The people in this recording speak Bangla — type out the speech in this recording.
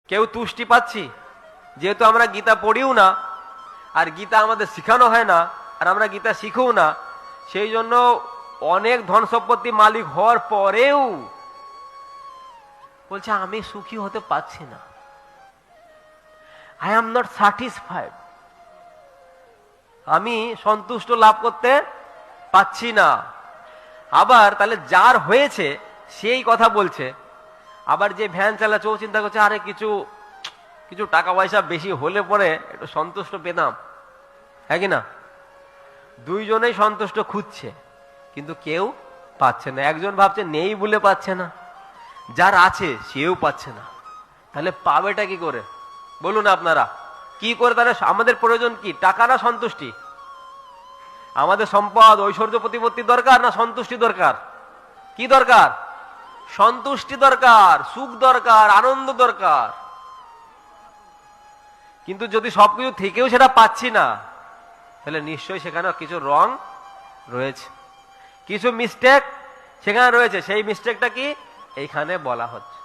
কেউ তুষ্টি পাচ্ছি? যেহেতু আমরা গীতা পড়িও না, আর গীতা আমাদের শিখানো হয় না, আর আমরা গীতা শিখেও না, সেই জন্য অনেক ধন সম্পত্তি মালিক হওয়ার পরেও বলছে আমি সুখী হতে পারছি না, আই এম নট স্যাটিসফাইড, আমি সন্তুষ্ট লাভ করতে পাচ্ছি না। আবার তাহলে যার হয়েছে সেই কথা বলছে, আবার যে ভ্যান চালাচ্ছে ও চিন্তা করছে আরে কিছু কিছু টাকা পয়সা বেশি হলে পরে একটু সন্তুষ্ট পেতাম, হ্যাঁ কি না? দুইজনেই সন্তুষ্ট খুঁজছে, কিন্তু কেউ পাচ্ছে না। একজন ভাবছে নেই বলে পাচ্ছে না, যার আছে সেও পাচ্ছে না। তাহলে পাবেটা কি করে বলুন আপনারা? কি করে? তাহলে আমাদের প্রয়োজন কি? টাকা না সন্তুষ্টি? আমাদের সম্পদ ঐশ্বর্য প্রতিপত্তি দরকার না সন্তুষ্টি দরকার? কি দরকার? সন্তুষ্টি দরকার, সুখ দরকার, আনন্দ দরকার। কিন্তু যদি সবকিছু থেকেও সেটা পাচ্ছি না, তাহলে নিশ্চয়ই সেখানে কিছু রং রয়েছে, কিছু মিস্টেক সেখানে রয়েছে। সেই মিস্টেকটা কি এইখানে বলা হচ্ছে।